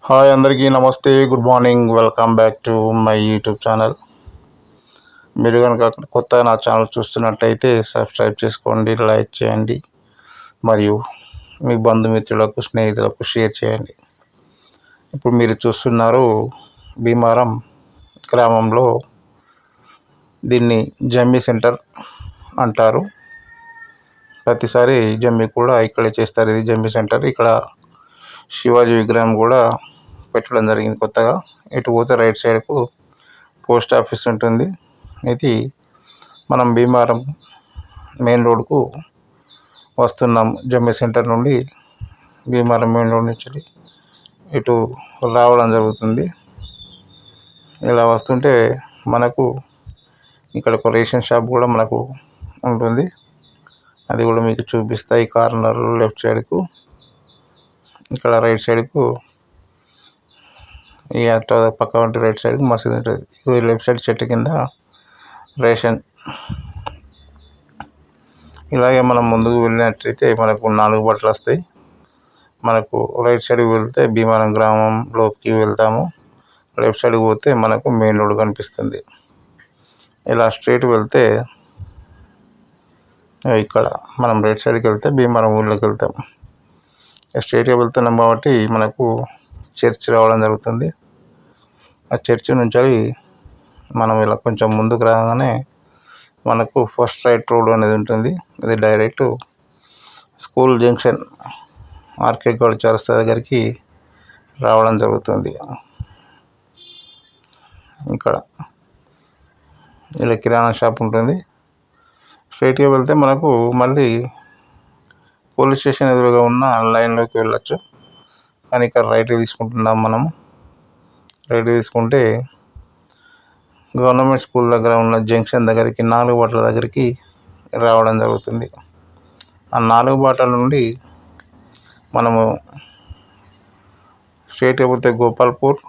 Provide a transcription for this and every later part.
Hi అందరికీ నమస్తే, good morning. Welcome back to my YouTube channel. మీరు కనుక కొత్తగా నా ఛానల్ చూస్తున్నట్టయితే సబ్స్క్రైబ్ చేసుకోండి, లైక్ చేయండి మరియు మీ బంధుమిత్రులకు స్నేహితులకు షేర్ చేయండి. ఇప్పుడు మీరు చూస్తున్నారు భీమారం గ్రామంలో దీన్ని జమ్మి సెంటర్ అంటారు. ప్రతిసారి జమ్మి కూడా ఇక్కడే చేస్తారు. ఇది జమ్మి సెంటర్. ఇక్కడ శివాజీ విగ్రహం కూడా పెట్టడం జరిగింది కొత్తగా. ఇటు పోతే రైట్ సైడ్కు పోస్ట్ ఆఫీస్ ఉంటుంది. ఇది మనం భీమారం మెయిన్ రోడ్కు వస్తున్నాం. జమ్మి సెంటర్ నుండి భీమారం మెయిన్ రోడ్ నుంచి ఇటు రావడం జరుగుతుంది. ఇలా వస్తుంటే మనకు ఇక్కడ ఒక రేషన్ షాప్ కూడా మనకు ఉంటుంది. అది కూడా మీకు చూపిస్తాయి. కార్నర్ లెఫ్ట్ సైడ్కు, ఇక్కడ రైట్ సైడ్కు, ఈ అటు పక్క వంటి రైట్ సైడ్కి మసీదు ఉంటుంది. లెఫ్ట్ సైడ్ చెట్టు కింద రేషన్. ఇలాగే మనం ముందుకు వెళ్ళినట్లయితే మనకు 4 బట్టలు వస్తాయి. మనకు రైట్ సైడ్కి వెళ్తే భీమారం గ్రామంలోకి వెళ్తాము. లెఫ్ట్ సైడ్కి పోతే మనకు మెయిన్ రోడ్ కనిపిస్తుంది. ఇలా స్ట్రైట్ వెళ్తే ఇక్కడ మనం రైట్ సైడ్కి వెళ్తే భీమారం ఊళ్ళోకి వెళ్తాం. స్ట్రైట్గా వెళ్తున్నాం కాబట్టి మనకు చర్చ్ రావడం జరుగుతుంది. ఆ చర్చ్ నుంచి మనం ఇలా కొంచెం ముందుకు రాగానే మనకు ఫస్ట్ రైట్ రోడ్ అనేది ఉంటుంది. అది direct school junction R K Goud చౌరస్తా దగ్గరికి రావడం జరుగుతుంది. ఇక్కడ ఇలా కిరాణా షాప్ ఉంటుంది. స్ట్రైట్గా వెళ్తే మనకు మళ్ళీ పోలీస్ స్టేషన్ ఎదురుగా ఉన్న లైన్లోకి వెళ్ళచ్చు. కానీ ఇక్కడ రైట్ తీసుకుంటున్నాం. మనం రైట్ తీసుకుంటే గవర్నమెంట్ స్కూల్ దగ్గర ఉన్న జంక్షన్ దగ్గరికి 4 బాటల దగ్గరికి రావడం జరుగుతుంది. ఆ 4 బాటల నుండి మనము స్ట్రైట్గా పోతే గోపాల్పూర్,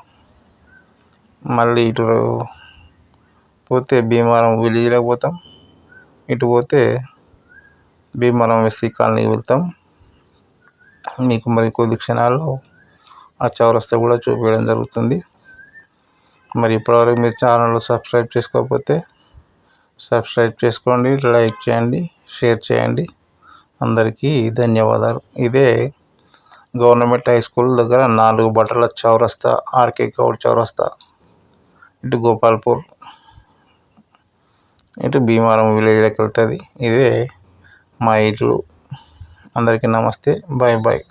మళ్ళీ ఇటు పోతే భీమారం విలేజ్లోకి పోతాం. ఇటు పోతే భీమారం ఎస్సీ కాలనీకి వెళ్తాం. మీకు మరి కొద్ది క్షణాల్లో ఆ చౌరస్తా కూడా చూపించడం జరుగుతుంది. మరి ఇప్పటివరకు మీరు ఛానల్ సబ్స్క్రైబ్ చేసుకోకపోతే సబ్స్క్రైబ్ చేసుకోండి, లైక్ చేయండి, షేర్ చేయండి. అందరికీ ధన్యవాదాలు. ఇదే గవర్నమెంట్ హై స్కూల్ దగ్గర 4 బట్టల చౌరస్తా, ఆర్కే గౌడ్ చౌరస్తా. ఇటు గోపాల్పూర్, ఇటు భీమారం విలేజ్లోకి వెళ్తుంది. ఇదే మా ఇల్లు. అందరికీ నమస్తే, బాయ్ బాయ్.